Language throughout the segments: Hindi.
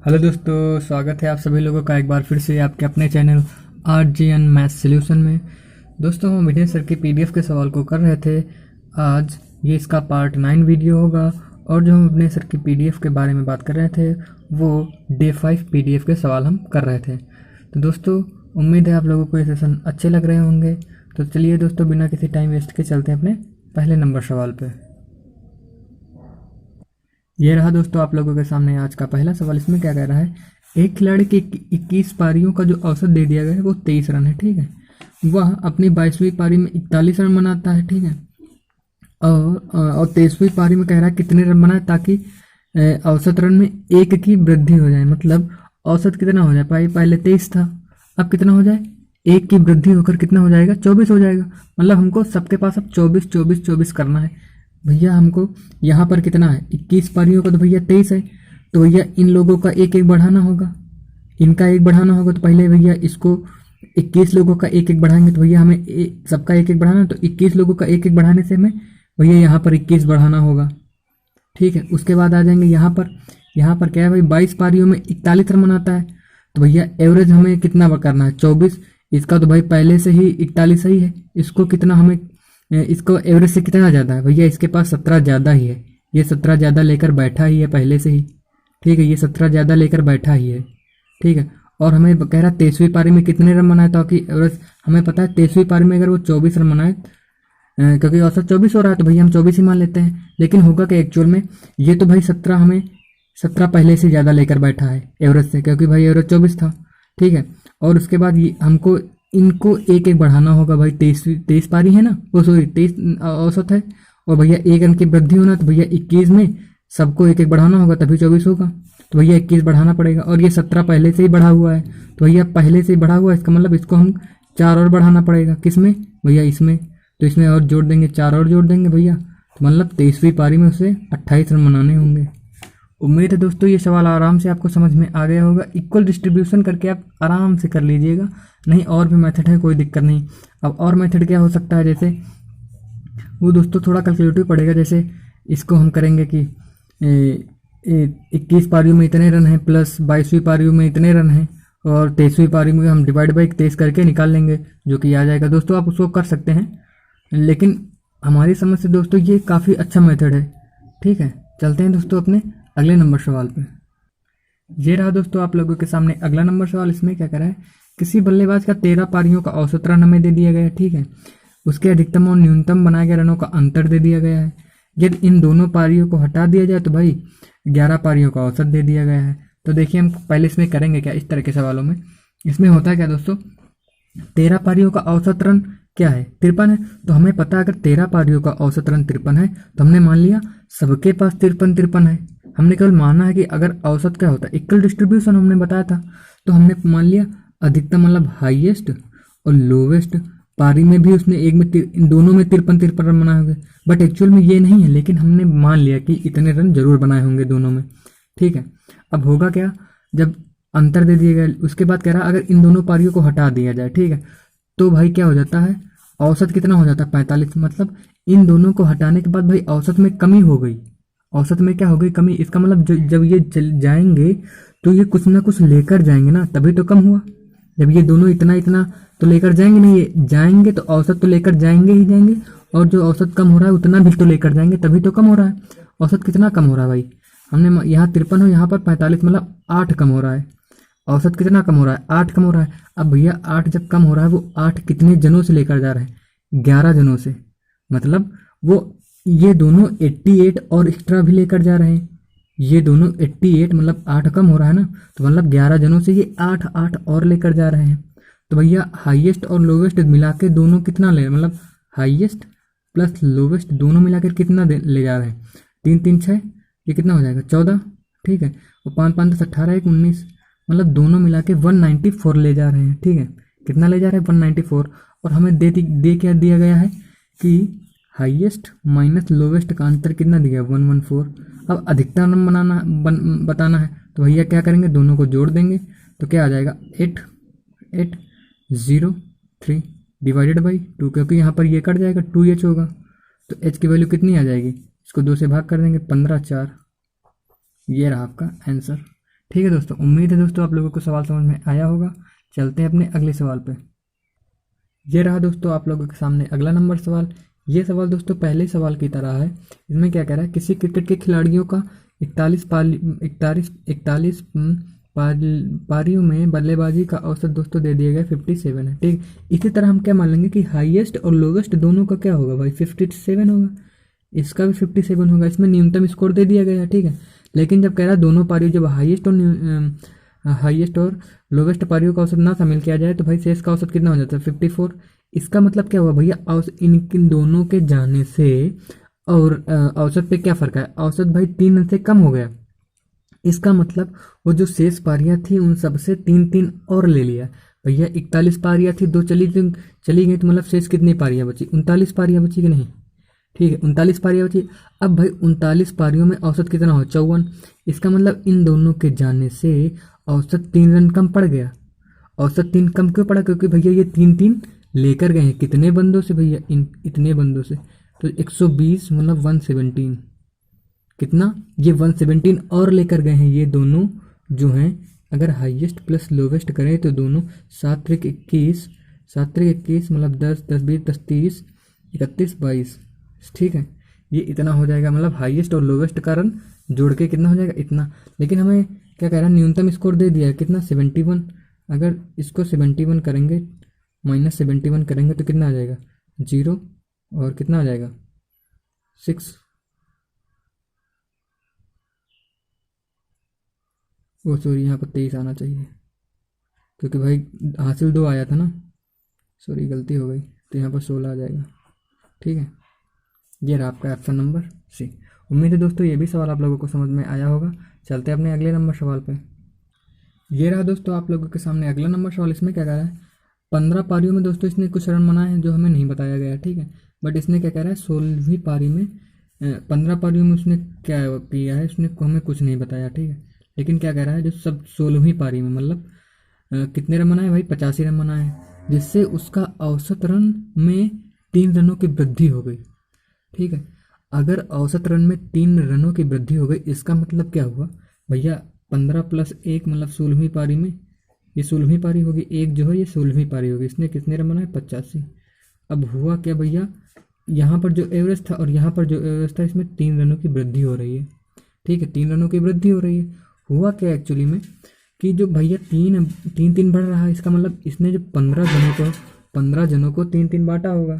हेलो दोस्तों, स्वागत है आप सभी लोगों का एक बार फिर से आपके अपने चैनल RGN मैथ सॉल्यूशन में। दोस्तों, हम विजय सर के PDF के सवाल को कर रहे थे। आज ये इसका पार्ट 9 वीडियो होगा और जो हम अपने सर की PDF के बारे में बात कर रहे थे वो डे 5 PDF के सवाल हम कर रहे थे। तो दोस्तों, उम्मीद है आप लोगों को ये सेशन अच्छे लग रहे होंगे। तो चलिए दोस्तों, बिना किसी टाइम वेस्ट के चलते हैं अपने पहले नंबर सवाल पे। ये रहा दोस्तों आप लोगों के सामने आज का पहला सवाल। इसमें क्या कह रहा है, एक खिलाड़ी के 21 पारियों का जो औसत दे दिया गया है वो 23 रन है। ठीक है, वह अपनी 22वीं पारी में 41 रन बनाता है। ठीक है, और 23वीं पारी में कह रहा है कितने रन बनाए ताकि औसत रन में एक की वृद्धि हो जाए। मतलब औसत कितना हो जाए, पहले 23 था, अब कितना हो जाए, एक की वृद्धि होकर कितना हो जाएगा, 24 हो जाएगा। मतलब हमको सबके पास अब 24 24 24 करना है। भैया हमको यहाँ पर कितना है, 21 पारियों का तो भैया 23 है, तो भैया इन लोगों का एक एक बढ़ाना होगा, इनका एक बढ़ाना होगा। तो पहले भैया इसको 21 लोगों का एक एक बढ़ाएंगे, तो भैया हमें सबका एक एक बढ़ाना, तो 21 लोगों का एक एक बढ़ाने से हमें भैया यहाँ पर 21 बढ़ाना होगा। ठीक है, उसके बाद आ जाएंगे यहाँ पर क्या है भाई, 22 पारियों में 41 रन बनाता है, तो भैया एवरेज हमें कितना करना है, 24। इसका तो भाई पहले से ही 41 ही है, इसको कितना हमें, इसको एवरेज से कितना ज़्यादा है भैया, इसके पास 17 ज़्यादा ही है, ये 17 ज़्यादा लेकर बैठा ही है पहले से ही। ठीक है, ये 17 ज़्यादा लेकर बैठा ही है। ठीक है, और हमें कह रहा 23वीं पारी में कितने रन बनाए, ताकि एवरेज हमें पता है 23वीं पारी में अगर वो 24 रन बनाए, क्योंकि औसत 24 हो रहा है तो भैया हम 24 ही मान लेते हैं। लेकिन होगा कि एक्चुअल में ये तो भाई 17 पहले से ज़्यादा लेकर बैठा है एवरेज से, क्योंकि भाई एवरेज 24 था। ठीक है, और उसके बाद हमको इनको एक एक बढ़ाना होगा भाई, 23 पारी है ना, वो सॉरी 23 औसत है, और भैया एक रन की वृद्धि होना, तो भैया 21 में सबको एक एक बढ़ाना होगा तभी 24 होगा, तो भैया 21 बढ़ाना पड़ेगा। और ये 17 पहले से ही बढ़ा हुआ है, तो भैया पहले से ही बढ़ा हुआ है, इसका मतलब इसको हम 4 और बढ़ाना पड़ेगा। किसमें भैया, इसमें, तो इसमें और जोड़ देंगे, 4 और जोड़ देंगे भैया, तो मतलब 23वीं पारी में उसे 28 रन बनाने होंगे। उम्मीद है दोस्तों ये सवाल आराम से आपको समझ में आ गया होगा। इक्वल डिस्ट्रीब्यूशन करके आप आराम से कर लीजिएगा, नहीं और भी मेथड है, कोई दिक्कत नहीं। अब और मेथड क्या हो सकता है, जैसे वो दोस्तों थोड़ा कैलकुलेटिव पड़ेगा। जैसे इसको हम करेंगे कि 21 पारियों में इतने रन हैं प्लस 22वीं पारियों में इतने रन हैं, और 23वीं पारी में हम डिवाइड बाई 23 करके निकाल लेंगे, जो कि आ जाएगा। दोस्तों आप उसको कर सकते हैं, लेकिन हमारी समझ से दोस्तों ये काफ़ी अच्छा मेथड है। ठीक है, चलते हैं दोस्तों अपने अगले नंबर सवाल पे। ये रहा दोस्तों आप लोगों के सामने अगला नंबर सवाल। इसमें क्या करा है, किसी बल्लेबाज का 13 पारियों का औसत रन हमें दे दिया गया है। ठीक है, उसके अधिकतम और न्यूनतम बनाए गए रनों का अंतर दे दिया गया है। यदि इन दोनों पारियों को हटा दिया जाए तो भाई 11 पारियों का औसत दे दिया गया है। तो देखिए हम पहले इसमें करेंगे क्या, इस तरह के सवालों में इसमें होता है क्या दोस्तों, 13 पारियों का औसत रन क्या है, 53 है। तो हमें पता है अगर 13 पारियों का औसत रन 53 है, तो हमने मान लिया सबके पास 53 है। हमने केवल माना है कि अगर औसत क्या होता है, इक्वल डिस्ट्रीब्यूशन हमने बताया था, तो हमने मान लिया अधिकतम मतलब हाईएस्ट और लोवेस्ट पारी में भी उसने एक में इन दोनों में 53 रन बनाए होंगे, बट एक्चुअल में ये नहीं है, लेकिन हमने मान लिया कि इतने रन जरूर बनाए होंगे दोनों में। ठीक है, अब होगा क्या, जब अंतर दे दिया गया, उसके बाद कह रहा अगर इन दोनों पारियों को हटा दिया जाए, ठीक है, तो भाई क्या हो जाता है, औसत कितना हो जाता है, 45। मतलब इन दोनों को हटाने के बाद भाई औसत में कमी हो गई, औसत में क्या हो गई, कमी। इसका मतलब जब ये जाएंगे तो ये कुछ ना कुछ लेकर जाएंगे ना, तभी तो कम हुआ। जब ये दोनों इतना इतना तो लेकर जाएंगे नहीं, ये जाएंगे तो औसत तो लेकर जाएंगे ही जाएंगे, और जो औसत कम हो रहा है उतना भी तो लेकर जाएंगे, तभी तो कम हो रहा है। औसत कितना कम हो रहा है भाई, हमने यहाँ 53 हो, यहाँ पर 45, मतलब 8 कम हो रहा है। औसत कितना कम हो रहा है, 8 कम हो रहा है। अब भैया 8 जब कम हो रहा है, वो 8 कितने जनों से लेकर जा रहे हैं, 11 जनों से। मतलब वो ये दोनों 88 और एक्स्ट्रा भी लेकर जा रहे हैं, ये दोनों 88 मतलब 8 कम हो रहा है ना, तो मतलब 11 जनों से ये 8 8 और लेकर जा रहे हैं। तो भैया हाईएस्ट और लोवेस्ट मिला के दोनों कितना ले, मतलब हाईएस्ट प्लस लोवेस्ट दोनों मिलाकर कितना ले जा रहे हैं, 3 3 6, ये कितना हो जाएगा 14। ठीक है, और 5 5 10 18 1 19, मतलब दोनों मिला के 194 ले जा रहे हैं। ठीक है, कितना ले जा रहे हैं, 194। और हमें दे क्या दिया गया है कि हाईएस्ट माइनस लोवेस्ट का अंतर कितना दिया, 114। अब अधिकतम बताना है, तो भैया क्या करेंगे, दोनों को जोड़ देंगे, तो क्या आ जाएगा 8803 डिवाइडेड बाई 2, क्योंकि यहाँ पर ये कट जाएगा, 2h होगा, तो h की वैल्यू कितनी आ जाएगी, इसको 2 से भाग कर देंगे, 15 4। ये रहा आपका आंसर। ठीक है दोस्तों, उम्मीद है दोस्तों आप लोगों को सवाल समझ में आया होगा। चलते हैं अपने अगले सवाल पे। ये रहा दोस्तों आप लोगों के सामने अगला नंबर सवाल। ये सवाल दोस्तों पहले सवाल की तरह है। इसमें क्या कह रहा है, किसी क्रिकेट के खिलाड़ियों का 41 पारियों में बल्लेबाजी का औसत दोस्तों दे दिया गया 57 है। ठीक, इसी तरह हम क्या मान लेंगे कि हाईएस्ट और लोवेस्ट दोनों का क्या होगा भाई, 57 होगा। इसका भी 57 होगा। इसमें न्यूनतम स्कोर दे दिया गया है। ठीक है, लेकिन जब कह रहा है दोनों पारियों, जब हाईएस्ट और लोवेस्ट पारियों का औसत ना शामिल किया जाए तो भाई शेष का औसत कितना हो जाता है, 54। इसका मतलब क्या हुआ भैया, इन दोनों के जाने से और औसत पे क्या फर्क है, औसत भाई 3 से कम हो गया। इसका मतलब वो जो शेष पारियां थी उन सब से 3-3 और ले लिया भैया। 41 पारियां थी, 2 चली गई तो मतलब शेष कितनी पारियां बची, 39 पारियां बची कि नहीं। ठीक है, 39 पारियां बची। अब भाई 39 पारियों में औसत कितना हो, 54। इसका मतलब इन दोनों के जाने से औसत 3 रन कम पड़ गया। औसत 3 कम क्यों पड़ा, क्योंकि भैया ये 3-3 लेकर गए हैं कितने बंदों से भैया, इतने बंदों से। तो 120 मतलब 117, कितना, ये 117 और लेकर गए हैं ये दोनों जो हैं। अगर हाईएस्ट प्लस लोवेस्ट करें तो दोनों 7-3-21, 7-3-21 मतलब 10, 10-20, 10-30, 31, 22। ठीक है, ये इतना हो जाएगा। मतलब हाईएस्ट और लोवेस्ट का रन जोड़ के कितना हो जाएगा, इतना। लेकिन हमें क्या कह रहा है, न्यूनतम स्कोर दे दिया है कितना, 71। अगर इसको 71 करेंगे, -71 करेंगे तो कितना आ जाएगा, 0। और कितना आ जाएगा, 6। वो सॉरी, यहाँ पर 23 आना चाहिए क्योंकि भाई हासिल 2 आया था ना, सॉरी गलती हो गई। तो यहाँ पर 16 आ जाएगा। ठीक है, ये रहा आपका ऑप्शन नंबर सी। उम्मीद है दोस्तों ये भी सवाल आप लोगों को समझ में आया होगा। चलते हैं अपने अगले नंबर सवाल पे। ये रहा दोस्तों आप लोगों के सामने अगला नंबर सवाल। इसमें क्या कह रहा है, 15 पारियों में दोस्तों इसने कुछ रन बनाए हैं जो हमें नहीं बताया गया। ठीक है, बट इसने क्या कह रहा है, 16वीं पारी में 15 पारियों में उसने क्या किया है, उसने हमें कुछ नहीं बताया। ठीक है, लेकिन क्या कह रहा है, जो सब 16वीं पारी में मतलब कितने रन बनाए भाई, 85 रन बनाए हैं, जिससे उसका औसत रन में 3 रनों की वृद्धि हो गई। ठीक है, अगर औसत रन में 3 रनों की वृद्धि हो गई, इसका मतलब क्या हुआ भैया, 15 + 1 मतलब 16वीं पारी में, ये 16वीं पारी होगी, एक जो है ये 16वीं पारी होगी। इसने कितने रन बनाए, 85। अब हुआ क्या भैया, यहाँ पर जो एवरेज था और यहाँ पर जो एवरेज था, इसमें 3 रनों की वृद्धि हो रही है। ठीक है, 3 रनों की वृद्धि हो रही है। हुआ क्या एक्चुअली में कि जो भैया 3 बढ़ रहा है, इसका मतलब इसने जो 15 जनों को 3-3 बांटा होगा।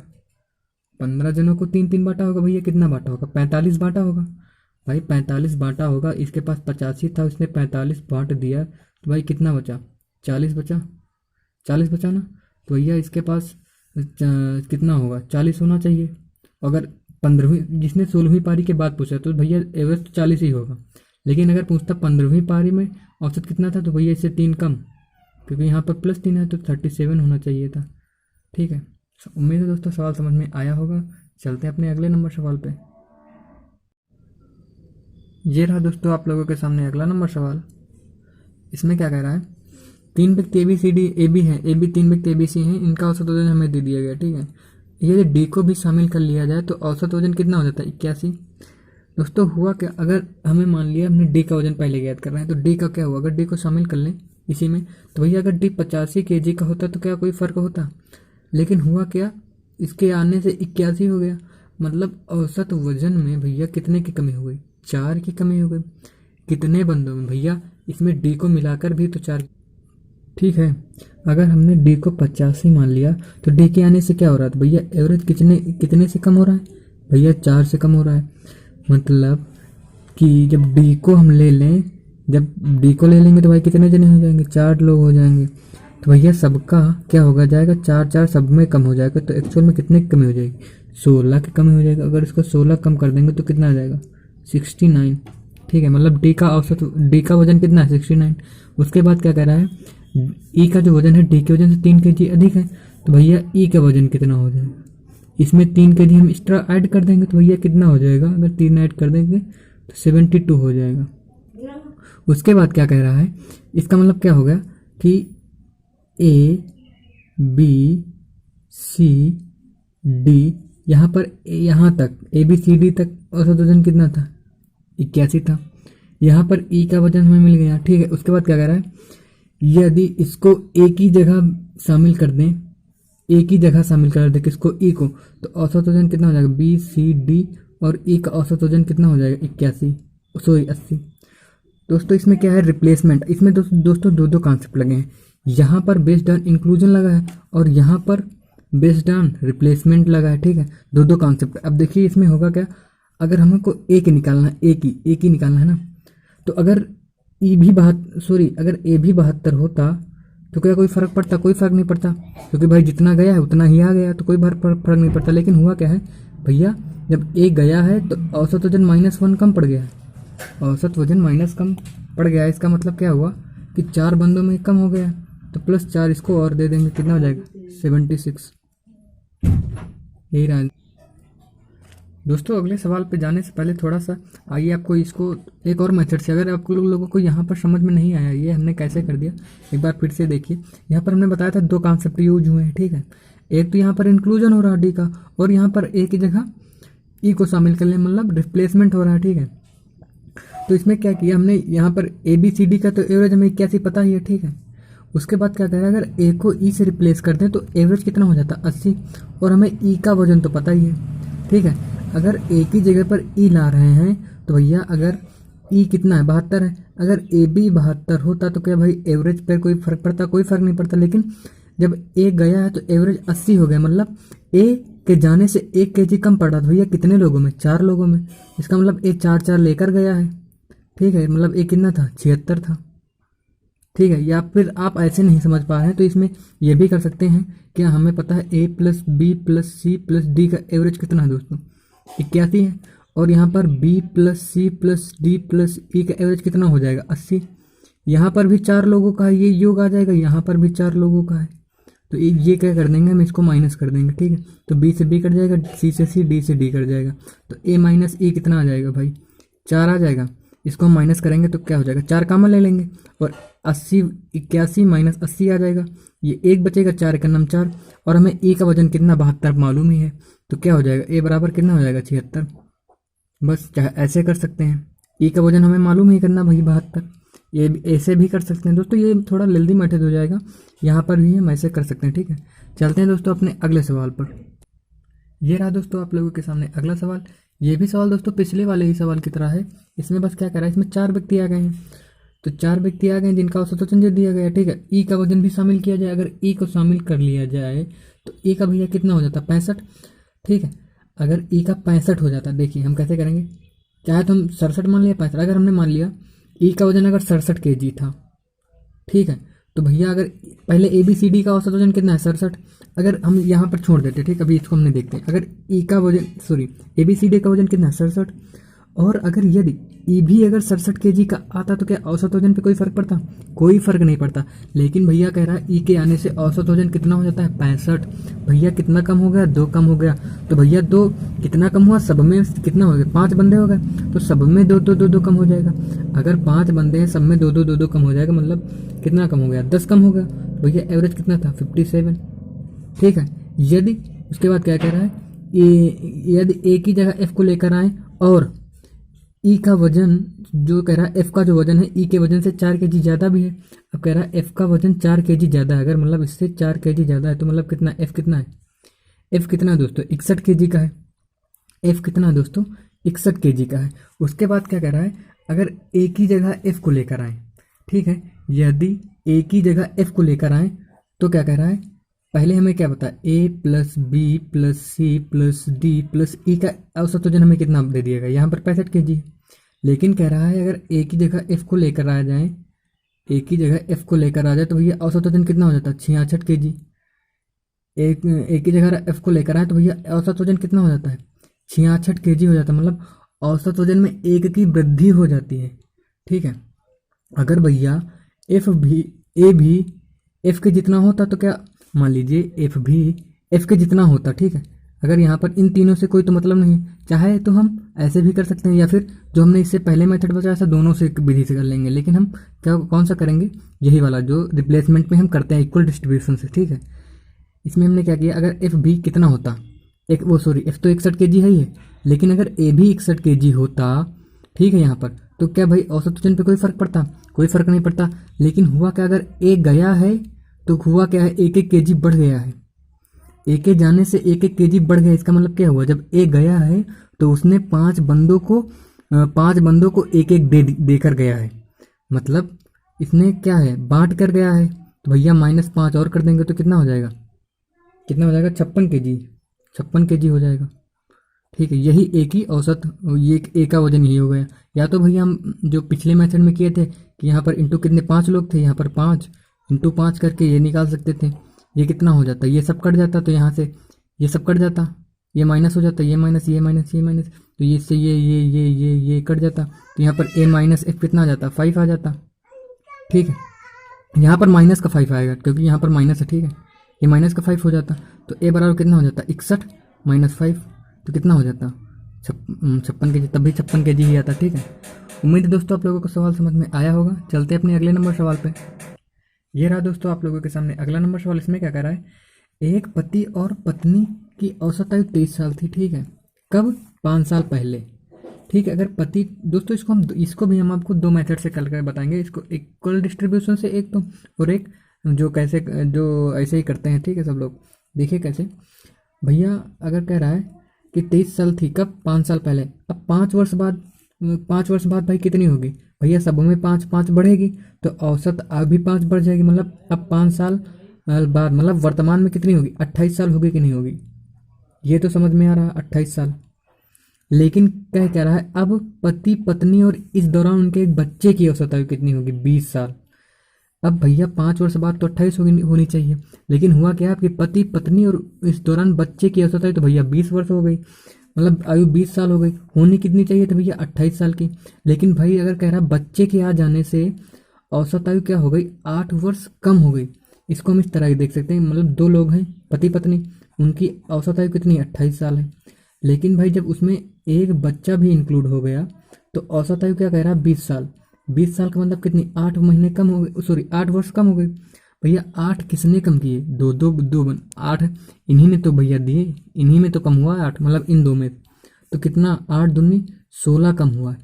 15 जनों को 3-3 बांटा होगा भैया, कितना बांटा होगा, 45 बांटा होगा भाई, 45 बांटा होगा। इसके पास 85 था, उसने 45 बांट दिया, तो भाई कितना बचा, 40 बचा, 40 बचा ना। तो भैया इसके पास कितना होगा, 40 होना चाहिए। अगर 15वीं, जिसने 16वीं पारी के बाद पूछा तो भैया एवरेज तो 40 ही होगा। लेकिन अगर पूछता 15वीं पारी में औसत कितना था, तो भैया इससे 3 कम, क्योंकि यहाँ पर +3 है तो 37 होना चाहिए था। ठीक है, उम्मीद है दोस्तों सवाल समझ में आया होगा। चलते हैं अपने अगले नंबर सवाल पे। ये रहा दोस्तों आप लोगों के सामने अगला नंबर सवाल। इसमें क्या कह रहा है, 3 व्यक्ति AB हैं, AB 3 व्यक्ति ABC हैं, इनका औसत वजन हमें दे दिया गया। ठीक है, यदि D को भी शामिल कर लिया जाए तो औसत वजन कितना हो जाता है, 81। दोस्तों हुआ क्या, अगर हमें मान लिया हमने D का वजन पहले ज्ञात करना है, तो D का क्या हुआ, अगर D को शामिल कर लें इसी में, तो भैया अगर D 85 kg का होता तो क्या कोई फ़र्क होता। लेकिन हुआ क्या, इसके आने से 81 हो गया। मतलब औसत वजन में भैया कितने की कमी हो गई, 4 की कमी हो गई। कितने बंदों में भैया, इसमें D को मिलाकर भी तो 4। ठीक है, अगर हमने D को 85 मान लिया तो D के आने से क्या हो रहा था भैया, एवरेज कितने से कम हो रहा है भैया, 4 से कम हो रहा है। मतलब कि जब D को हम ले लें, जब D को ले लेंगे तो भाई कितने जने हो जाएंगे, 4 लोग हो जाएंगे। तो भैया सबका क्या होगा जाएगा, 4-4 सब में कम हो जाएगा। तो एक्चुअल में कितने की कमी हो जाएगी, 16 की कमी हो जाएगा। अगर इसको 16 कम कर देंगे तो कितना आ जाएगा, 69। ठीक है, मतलब D का औसत, D का वजन कितना है, 69। उसके बाद क्या कह रहा है, E का जो वजन है D के वजन से 3 kg अधिक है, तो भैया E का वजन कितना हो जाएगा, इसमें 3 kg हम एक्स्ट्रा ऐड कर देंगे तो भैया कितना हो जाएगा, अगर 3 ऐड कर देंगे तो 72 हो जाएगा। उसके बाद क्या कह रहा है, इसका मतलब क्या हो गया कि A B C D, यहाँ तक ABCD तक औसत वजन कितना था, 81 था। यहाँ पर ई का वजन हमें मिल गया, ठीक है। उसके बाद क्या कह रहा है, यदि इसको एक ही जगह शामिल कर दें, एक ही जगह शामिल कर दें किसको, ई को, तो औसत वजन कितना हो जाएगा, बी सी डी, और ई का औसत वजन कितना हो जाएगा, 80। दोस्तों इसमें क्या है, रिप्लेसमेंट। इसमें दोस्तों दो कॉन्सेप्ट लगे हैं, यहाँ पर बेस्ड ऑन इंक्लूजन लगा है और यहाँ पर बेस्ड ऑन रिप्लेसमेंट लगा है, ठीक है। दो कॉन्सेप्ट। अब देखिए इसमें होगा क्या, अगर हमको एक ही निकालना है, एक ही निकालना है ना, तो अगर अगर ए भी 72 होता तो क्या कोई फ़र्क पड़ता, कोई फ़र्क नहीं पड़ता, क्योंकि भाई जितना गया है उतना ही आ गया, तो कोई फर्क नहीं पड़ता। लेकिन हुआ क्या है भैया, जब ए गया है तो औसत वजन -1 कम पड़ गया है, औसत वजन माइनस कम पड़ गया है। इसका मतलब क्या हुआ कि 4 बंदों में कम हो गया, तो +4 इसको और दे देंगे, कितना हो जाएगा, 76। यही रहा। दोस्तों अगले सवाल पे जाने से पहले थोड़ा सा आइए आपको इसको एक और मेथड से, अगर आप लोगों को यहाँ पर समझ में नहीं आया ये हमने कैसे कर दिया, एक बार फिर से देखिए। यहाँ पर हमने बताया था 2 कॉन्सेप्ट यूज हुए हैं, ठीक है। एक तो यहाँ पर इंक्लूजन हो रहा है डी का, और यहाँ पर ए की जगह ई को शामिल कर लें, मतलब रिप्लेसमेंट हो रहा है, ठीक है। तो इसमें क्या किया हमने, यहाँ पर ए बी सी डी का तो एवरेज हमें 81 पता ही है, ठीक है। उसके बाद क्या कह रहा है, अगर ए को ई से रिप्लेस कर दें तो एवरेज कितना हो जाता है, 80, और हमें ई का वजन तो पता ही है, ठीक है। अगर ए की जगह पर ई ला रहे हैं तो भैया अगर ई कितना है, 72 है, अगर ए भी 72 होता तो क्या भाई एवरेज पर कोई फर्क पड़ता, कोई फर्क नहीं पड़ता। लेकिन जब ए गया है तो एवरेज 80 हो गया, मतलब ए के जाने से 1 kg कम पड़ा। तो भैया कितने लोगों में, 4 लोगों में। इसका मतलब ए 4 लेकर गया है, ठीक है। मतलब ए कितना था, 76 था, ठीक है। या फिर आप ऐसे नहीं समझ पा रहे हैं तो इसमें यह भी कर सकते हैं, क्या हमें पता है A plus B plus C plus D का एवरेज कितना है दोस्तों, 81 है। और यहाँ पर B plus C plus D plus E का एवरेज कितना हो जाएगा, 80। यहाँ पर भी 4 लोगों का है, ये योग आ जाएगा, यहाँ पर भी 4 लोगों का है, तो ये क्या कर देंगे हम, इसको माइनस कर देंगे, ठीक है। तो बी से बी कट जाएगा, सी से सी, डी से डी कट जाएगा, तो ए माइनस ई कितना आ जाएगा भाई, 4 आ जाएगा। इसको हम माइनस करेंगे तो क्या हो जाएगा, 4 कॉमन ले लेंगे और 80 81 माइनस 80 आ जाएगा, ये 1 बचेगा, 4 का नाम 4। और हमें ई का वजन कितना, 72 मालूम ही है, तो क्या हो जाएगा, ए बराबर कितना हो जाएगा, 76। बस चाहे ऐसे कर सकते हैं, ई का वजन हमें मालूम ही करना भाई 72, ये ऐसे भी कर सकते हैं दोस्तों। ये थोड़ा जल्दी मेथड हो जाएगा, यहाँ पर भी हम ऐसे कर सकते हैं, ठीक है। चलते हैं दोस्तों अपने अगले सवाल पर। ये रहा दोस्तों आप लोगों के सामने अगला सवाल। ये भी सवाल दोस्तों पिछले वाले ही सवाल की तरह है। इसमें बस क्या कर रहा है, इसमें 4 व्यक्ति आ गए हैं, तो 4 व्यक्ति आ गए जिनका औसत वजन दिया गया है, ठीक है। ई का वजन भी शामिल किया जाए, अगर ई को शामिल कर लिया जाए तो ई का भैया कितना हो जाता है, 65, ठीक है। अगर ई का 65 हो जाता है, देखिए हम कैसे करेंगे, चाहे तो हम 67 मान लिया, 65। अगर हमने मान लिया ई का वजन अगर 67 kg था, ठीक है, तो भैया अगर पहले ए बी सी डी का औसत वजन कितना है, 67। अगर हम यहाँ पर छोड़ देते, ठीक, अभी इसको हमने देखते हैं। अगर ई का वजन ए बी सी डी का वजन कितना है, 67, और अगर यदि ई भी अगर 67 kg का आता तो क्या औसत वजन पे कोई फर्क पड़ता, कोई फर्क नहीं पड़ता। लेकिन भैया कह रहा है ई के आने से औसत वजन कितना हो जाता है, 65। भैया कितना कम हो गया, 2 कम हो गया, तो भैया 2 कितना कम हुआ, सब में कितना हो गया, 5 बंदे हो गए, तो सब में 2 कम हो जाएगा। अगर 5 बंदे हैं, सब में 2 कम हो जाएगा, मतलब कितना कम हो गया, 10 कम हो गया। भैया एवरेज कितना था, 57, ठीक है। यदि उसके बाद क्या कह रहा है, यदि ए की जगह एफ को लेकर आए और ई का वजन जो कह रहा है, एफ का जो वजन है ई के वजन से 4 kg ज़्यादा भी है। अब कह रहा है एफ का वजन 4 kg ज़्यादा है, अगर मतलब इससे 4 kg ज़्यादा है तो मतलब कितना, एफ कितना है, एफ कितना दोस्तों, 61 kg का है। एफ कितना दोस्तों, 61 kg का है। उसके बाद क्या कह रहा है, अगर ए की जगह एफ को लेकर आए, ठीक है, यदि ए की जगह एफ को लेकर आए तो क्या कह रहा है, पहले हमें क्या पता है, A plus B plus C plus D plus E का औसत वजन हमें कितना दे दिएगा, यहाँ पर 65 kg है। लेकिन कह रहा है अगर ए की जगह एफ को लेकर आ जाए, ए की जगह एफ को लेकर आ जाए तो भैया औसत वजन कितना हो जाता है, 66 kg। ए की जगह एफ को लेकर आए तो भैया औसत वजन कितना हो जाता है, 66 kg हो जाता है, मतलब औसत वजन में 1 की वृद्धि हो जाती है, ठीक है। अगर भैया एफ भी एफ के जितना होता तो क्या, मान लीजिए एफ भी एफ के जितना होता, ठीक है। अगर यहाँ पर इन तीनों से कोई तो मतलब नहीं, चाहे तो हम ऐसे भी कर सकते हैं, या फिर जो हमने इससे पहले मेथड बताया था दोनों से विधि से कर लेंगे। लेकिन हम क्या कौन सा करेंगे, यही वाला जो रिप्लेसमेंट में हम करते हैं इक्वल डिस्ट्रीब्यूशन से, ठीक है। इसमें हमने क्या किया, अगर एफ भी कितना होता, एफ तो 61 kg है ही है, लेकिन अगर ए भी 61 kg होता, ठीक है, यहाँ पर तो क्या भाई औसत वजन पे कोई फर्क पड़ता? कोई फर्क नहीं पड़ता। लेकिन हुआ क्या, अगर एक गया है तो हुआ क्या है, 1-1 केजी बढ़ गया है। एक जाने से 1-1 केजी बढ़ गया। इसका मतलब क्या हुआ, जब एक गया है तो उसने 5 बंदों को 1-1 देकर गया है। मतलब इसने क्या है, बांट कर गया है। तो भैया -5 और कर देंगे तो कितना हो जाएगा, 56 केजी। 56 केजी हो जाएगा। ठीक है, यही एक ही औसत, ये एक का वजन यही हो गया। या तो भैया हम जो पिछले मेथड में किए थे कि यहाँ पर इंटू कितने, 5 लोग थे, यहाँ पर 5 इंटू 5 करके ये निकाल सकते थे। ये कितना हो जाता, ये सब कट जाता, तो यहाँ से ये सब कट जाता, ये माइनस हो जाता, ये माइनस, ये माइनस, ये माइनस, तो ये से ये कट जाता। तो यहाँ पर a माइनस f कितना आ जाता, 5 आ जाता। ठीक है, यहाँ पर माइनस का 5 आएगा क्योंकि यहाँ पर माइनस है। ठीक है, ये माइनस का 5 हो जाता, तो a बराबर कितना हो जाता, 61 माइनस 5, तो कितना हो जाता, 56 केजी। तब भी 56 केजी ही आता। ठीक है, उम्मीद है दोस्तों आप लोगों को सवाल समझ में आया होगा। चलते हैं अपने अगले नंबर सवाल पे। ये रहा दोस्तों आप लोगों के सामने अगला नंबर सवाल। इसमें क्या कह रहा है, एक पति और पत्नी की औसत आयु 23 साल थी। ठीक है, कब, 5 साल पहले। ठीक है, अगर पति, दोस्तों इसको भी हम आपको 2 मेथड से करके बताएंगे। इसको इक्वल डिस्ट्रीब्यूशन से एक तो, और एक जो ऐसे ही करते हैं। ठीक है, सब लोग देखिए कैसे। भैया अगर कह रहा है कि 23 साल थी कब, 5 साल पहले। अब 5 वर्ष बाद भाई कितनी होगी, भैया सब में 5-5 बढ़ेगी, तो औसत आयु भी 5 बढ़ जाएगी। मतलब अब 5 साल बाद, मतलब वर्तमान में कितनी होगी, 28 साल होगी कि नहीं होगी, ये तो समझ में आ रहा है, 28 साल। लेकिन कह रहा है अब पति पत्नी और इस दौरान उनके एक बच्चे की औसत आयु कितनी होगी, 20 साल। अब भैया 5 वर्ष बाद तो 28 होनी चाहिए, लेकिन हुआ क्या, आपके पति पत्नी और इस दौरान बच्चे की औसत आयु तो भैया 20 वर्ष हो गई, मतलब आयु 20 साल हो गई। होनी कितनी चाहिए तो भैया 28 साल की। लेकिन भाई अगर कह रहा बच्चे के आ जाने से औसत आयु क्या हो गई, 8 वर्ष कम हो गई। इसको हम इस तरह देख सकते हैं, मतलब 2 लोग हैं पति पत्नी, उनकी औसत आयु कितनी, 28 साल है। लेकिन भाई जब उसमें एक बच्चा भी इंक्लूड हो गया तो औसत आयु क्या कह रहा है, 20 साल। 20 साल का मतलब कितनी, 8 महीने कम हो गए, सॉरी 8 वर्ष कम हो गए। भैया 8 किसने कम किए, दो 8 इन्हीं ने तो भैया दिए, इन्हीं में तो कम हुआ है 8, मतलब इन 2 में। तो कितना, 8 दूनी 16 कम हुआ है।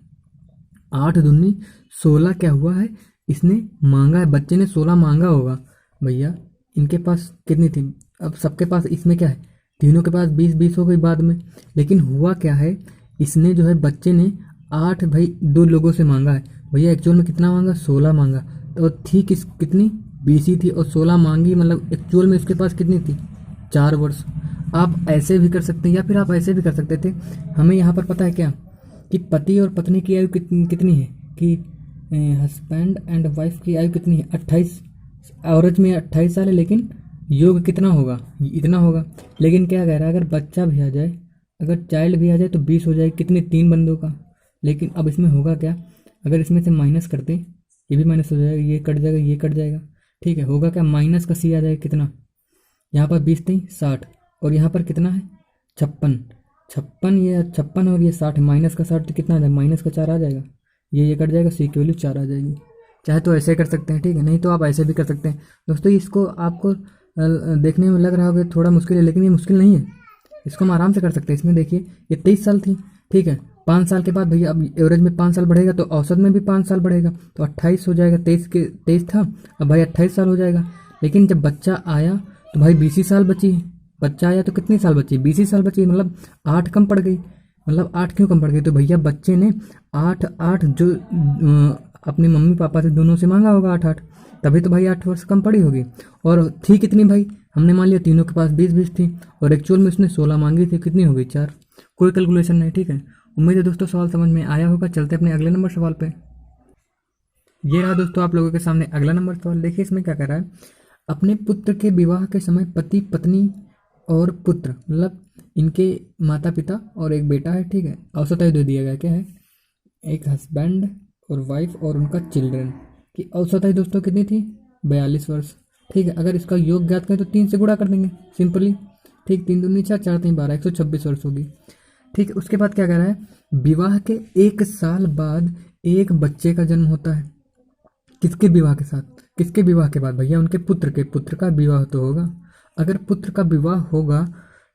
8 दूनी 16 क्या हुआ है, इसने मांगा है, बच्चे ने 16 मांगा होगा। भैया इनके पास कितनी थी, अब सबके पास, इसमें क्या है, तीनों के पास 20-20 हो गई बाद में। लेकिन हुआ क्या है, इसने जो है बच्चे ने 8 भाई 2 लोगों से मांगा है। भैया एक्चुअल में कितना मांगा, 16 मांगा, तो थी कितनी, 20 ही थी, और 16 मांगी, मतलब एक्चुअल में इसके पास कितनी थी, 4 वर्ष। आप ऐसे भी कर सकते हैं, या फिर आप ऐसे भी कर सकते थे। हमें यहाँ पर पता है क्या, कि पति और पत्नी की आयु कितनी है, कि हस्बैंड एंड वाइफ की आयु कितनी है, 28, एवरेज में 28 साल है, लेकिन योग कितना होगा, इतना होगा। लेकिन क्या कह रहा है, अगर बच्चा भी आ जाए, अगर चाइल्ड भी आ जाए तो 20 हो जाए, कितने, 3 बंदों का। लेकिन अब इसमें होगा क्या, अगर इसमें से माइनस करते, ये भी माइनस हो जाएगा, ये कट जाएगा, ये कट जाएगा। ठीक है, होगा क्या, माइनस का सी आ जाएगा कितना, यहाँ पर 20 थी 60, और यहाँ पर कितना है 56, ये 56 और ये 60, माइनस का 60 तो कितना आ जाएगा, माइनस का 4 आ जाएगा, ये कट जाएगा, सी की वैल्यू 4 आ जाएगी। चाहे तो ऐसे कर सकते हैं, ठीक है, नहीं तो आप ऐसे भी कर सकते हैं। दोस्तों इसको आपको देखने में लग रहा होगा थोड़ा मुश्किल है, लेकिन ये मुश्किल नहीं है, इसको हम आराम से कर सकते हैं। इसमें देखिए ये 23 साल थी, ठीक है, 5 साल के बाद भैया अब एवरेज में 5 साल बढ़ेगा, तो औसत में भी 5 साल बढ़ेगा, तो 28 हो जाएगा। 23 था, अब भाई 28 साल हो जाएगा। लेकिन जब बच्चा आया तो भाई 20 ही साल बची, बच्चा आया तो कितने साल बची, 20 ही साल बची, मतलब 8 कम पड़ गई। मतलब 8 क्यों कम पड़ गई, तो भैया बच्चे ने 8 जो अपने मम्मी पापा से दोनों से मांगा होगा 8, तभी तो भाई 8 वर्ष कम पड़ी होगी। और थी कितनी भाई, हमने मान लिया तीनों के पास 20-20 थी, और एक्चुअल में उसने 16 मांगी थी, कितनी हो गई, 4। कोई कैलकुलेशन नहीं, ठीक है। उम्मीद है दोस्तों सवाल समझ में आया होगा। चलते अपने अगले नंबर सवाल पे। ये रहा दोस्तों आप लोगों के सामने अगला नंबर सवाल। देखिए इसमें क्या कर रहा है, अपने पुत्र के विवाह के समय पति पत्नी और पुत्र, मतलब इनके माता पिता और एक बेटा है, ठीक है, औसत आयु दे दिया गया, क्या है, एक हस्बैंड और वाइफ और उनका चिल्ड्रन की औसत आयु दोस्तों कितनी थी, 42 वर्ष, ठीक है। अगर इसका योग ज्ञात करें तो 3 से गुणा कर देंगे सिंपली, ठीक, 3 दूनी 4, 4 3 12, 126 वर्ष होगी, ठीक है। उसके बाद क्या कह रहा है, विवाह के 1 साल बाद एक बच्चे का जन्म होता है। किसके विवाह के साथ, किसके विवाह के बाद, भैया उनके पुत्र का विवाह तो होगा। अगर पुत्र का विवाह होगा,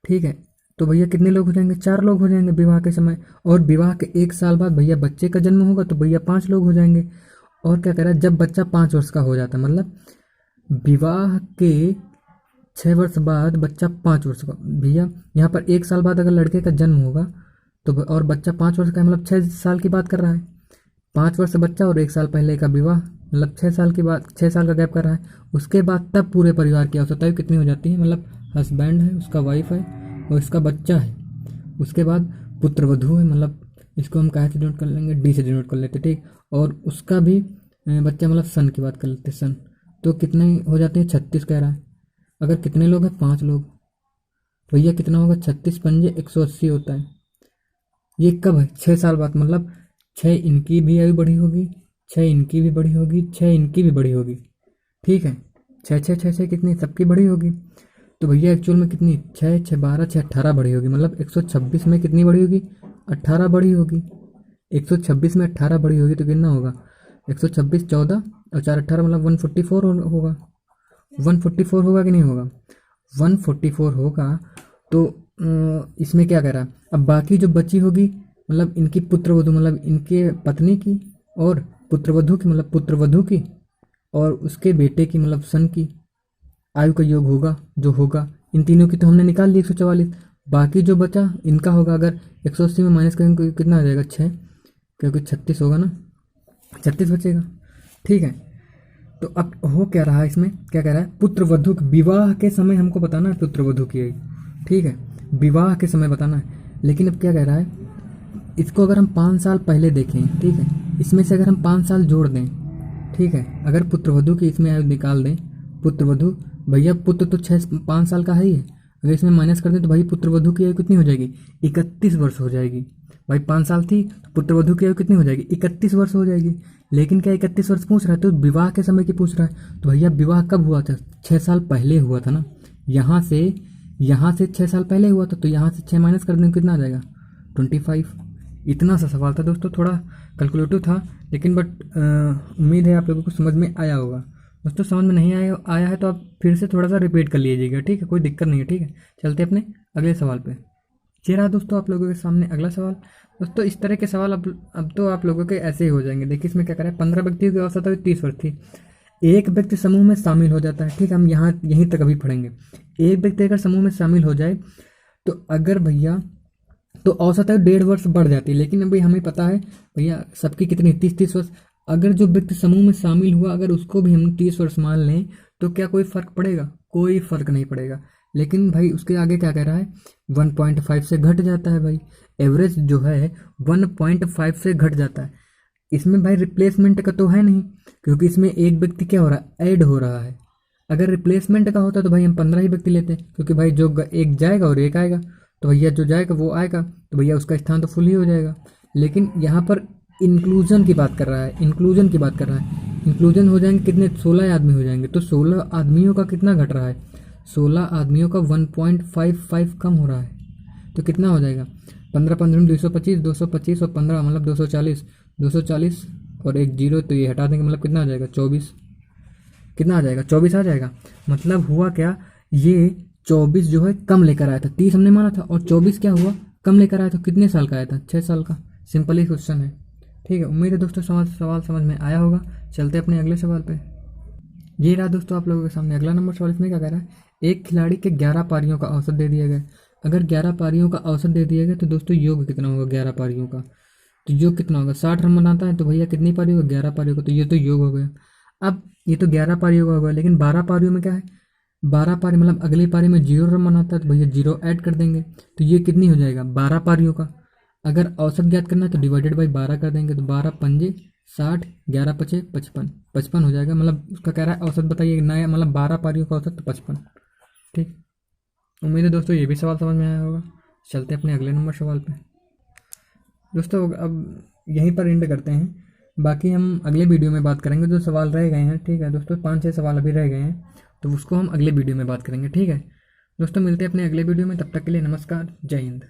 ठीक है, तो भैया कितने लोग हो जाएंगे, 4 लोग हो जाएंगे विवाह के समय। और विवाह के 1 साल बाद भैया बच्चे का जन्म होगा तो भैया 5 लोग हो जाएंगे। और क्या कह रहा है, जब बच्चा 5 वर्ष का हो जाता है, मतलब विवाह के 6 वर्ष बाद बच्चा 5 वर्ष का, भैया यहाँ पर 1 साल बाद अगर लड़के का जन्म होगा तो और बच्चा 5 वर्ष का है, मतलब 6 साल की बात कर रहा है। 5 वर्ष बच्चा और 1 साल पहले का विवाह, मतलब 6 साल की बात, 6 साल का गैप कर रहा है। उसके बाद तब पूरे परिवार की औसत आयु कितनी हो जाती है, मतलब हस्बैंड है, उसका वाइफ है और इसका बच्चा है। उसके बाद पुत्र वधू है, मतलब इसको हम कहाँ से डिनोट कर लेंगे, डी से डिनोट कर लेते, ठीक। और उसका भी बच्चा, मतलब सन की बात कर लेते, सन। तो कितने हो जाते हैं, 36 कह रहा है। अगर कितने लोग हैं, 5 लोग, भैया कितना होगा, 36 पंजे 180 होता है। ये कब है, 6 साल बाद, मतलब 6 इनकी भी आयु बढ़ी होगी, 6 इनकी भी बढ़ी होगी, 6 इनकी भी बढ़ी होगी, ठीक है। 6 कितनी, सबकी बढ़ी होगी। तो भैया एक्चुअल में कितनी, 6 6 12 6 18 बढ़ी होगी, मतलब 126 में कितनी बढ़ी होगी, 18 बढ़ी होगी। 126 में 18 बढ़ी होगी तो कितना होगा, 126 14 और 4 18, मतलब 144 होगा। 144 होगा कि नहीं होगा, 144 होगा। तो इसमें क्या कह रहा है, अब बाकी जो बची होगी, मतलब इनकी पुत्रवधू, मतलब इनके पत्नी की, और पुत्रवधू की, मतलब पुत्रवधू की, और उसके बेटे की, मतलब सन की आयु का योग होगा जो होगा। इन तीनों की तो हमने निकाल ली 144। बाकी जो बचा इनका होगा, अगर 180 में माइनस करेंगे तो कितना आ जाएगा, 6, क्योंकि 36 होगा ना, 36 बचेगा, ठीक है। तो अब हो क्या रहा है, इसमें क्या कह रहा है, पुत्र वधू विवाह के समय हमको बताना है पुत्र वधू की आयु, ठीक है, विवाह के समय बताना है। लेकिन अब क्या कह रहा है, इसको अगर हम 5 साल पहले देखें, ठीक है, इसमें से अगर हम 5 साल जोड़ दें, ठीक है, अगर पुत्र वधू की इसमें आयु निकाल दें, पुत्र वधू, भैया पुत्र तो 5 साल का है ही है, अगर इसमें माइनस कर दें तो भाई पुत्र वधू की आयु कितनी हो जाएगी, 31 वर्ष हो जाएगी। भाई 5 साल थी तो पुत्र वधू की आयु कितनी हो जाएगी, 31 वर्ष हो जाएगी। लेकिन क्या 31 वर्ष पूछ रहा है, तो विवाह के समय की पूछ रहा है। तो भैया विवाह कब हुआ था, 6 साल पहले हुआ था ना, यहाँ से 6 साल पहले हुआ था, तो यहाँ से 6 माइनस कर देंगे कितना आ जाएगा, 25। इतना सा सवाल था दोस्तों, थोड़ा कैलकुलेटिव था, लेकिन बट उम्मीद है आप लोगों को समझ में आया होगा। दोस्तों समझ में नहीं आया है तो आप फिर से थोड़ा सा रिपीट कर लीजिएगा, ठीक है, कोई दिक्कत नहीं है, ठीक है। चलते अपने अगले सवाल पे। ये रहा दोस्तों आप लोगों के सामने अगला सवाल। दोस्तों इस तरह के सवाल अब तो आप लोगों के ऐसे ही हो जाएंगे। देखिए इसमें क्या करें, 15 व्यक्तियों की औसत आयु 30 वर्ष थी। एक व्यक्ति समूह में शामिल हो जाता है, ठीक है, हम यहाँ यहीं तक अभी पढ़ेंगे। एक व्यक्ति अगर समूह में शामिल हो जाए तो अगर भैया, तो औसत आयु 1.5 वर्ष बढ़ जाती है। लेकिन अभी हमें पता है भैया सबकी कितनी, 30 वर्ष। अगर जो व्यक्ति समूह में शामिल हुआ, अगर उसको भी हम 30 वर्ष मान लें तो क्या कोई फर्क पड़ेगा, कोई फर्क नहीं पड़ेगा। लेकिन भाई उसके आगे क्या कह रहा है, 1.5 से घट जाता है। भाई एवरेज जो है 1.5 से घट जाता है। इसमें भाई रिप्लेसमेंट का तो है नहीं, क्योंकि इसमें एक व्यक्ति क्या हो रहा है, ऐड हो रहा है। अगर रिप्लेसमेंट का होता तो भाई हम 15 ही व्यक्ति लेते, क्योंकि भाई जो एक जाएगा और एक आएगा, तो भैया जो जाएगा वो आएगा, तो भैया उसका स्थान तो फुल ही हो जाएगा। लेकिन यहाँ पर इंक्लूजन की बात कर रहा है, इंक्लूजन की बात कर रहा है। इंक्लूजन हो जाएंगे कितने, 16 आदमी हो जाएंगे। तो 16 आदमियों का कितना घट रहा है, 16 आदमियों का 1.55 कम हो रहा है। तो कितना हो जाएगा, 15 15 225, 225 और 15 मतलब 240, 240 और एक जीरो, तो ये हटा देंगे, मतलब कितना आ जाएगा, 24। कितना आ जाएगा, 24 आ जाएगा। मतलब हुआ क्या, ये 24 जो है कम लेकर आया था, 30 हमने माना था, और 24 क्या हुआ, कम लेकर आया था। कितने साल का आया था, 6 साल का। सिंपल ही क्वेश्चन है, ठीक है। उम्मीद है दोस्तों सवाल समझ में आया होगा। चलते अपने अगले सवाल पे। ये रहा दोस्तों आप लोगों के सामने अगला नंबर सवाल। इसमें क्या कह रहा है, एक खिलाड़ी के 11 पारियों का औसत दे दिया गया। अगर 11 पारियों का औसत दे दिया गया तो दोस्तों योग कितना होगा 11 पारियों का, तो योग कितना होगा, 60 रन बनाता है, तो भैया कितनी पारी होगा, 11 पारियों का, तो ये तो योग हो गया। अब ये तो 11 पारियों का होगा, लेकिन 12 पारियों में क्या है, 12 पारी मतलब अगली पारी में 0 रन बनाता है, तो भैया 0 ऐड कर देंगे, तो ये कितनी हो जाएगा, 12 पारियों का। अगर औसत ज्ञात करना है तो डिवाइडेड बाई 12 कर देंगे, तो 12 पंजे 60, 11 पचे 55, 55 हो जाएगा। मतलब उसका कह रहा है औसत बताइए नया, मतलब 12 पारियों का औसत तो 55, ठीक। उम्मीद है दोस्तों ये भी सवाल समझ में आया होगा। चलते अपने अगले नंबर सवाल पे। दोस्तों अब यहीं पर एंड करते हैं, बाकी हम अगले वीडियो में बात करेंगे। जो सवाल रह गए हैं, ठीक है दोस्तों, 5-6 सवाल अभी रह गए हैं, तो उसको हम अगले वीडियो में बात करेंगे, ठीक है दोस्तों। मिलते हैं अपने अगले वीडियो में, तब तक के लिए नमस्कार, जय हिंद।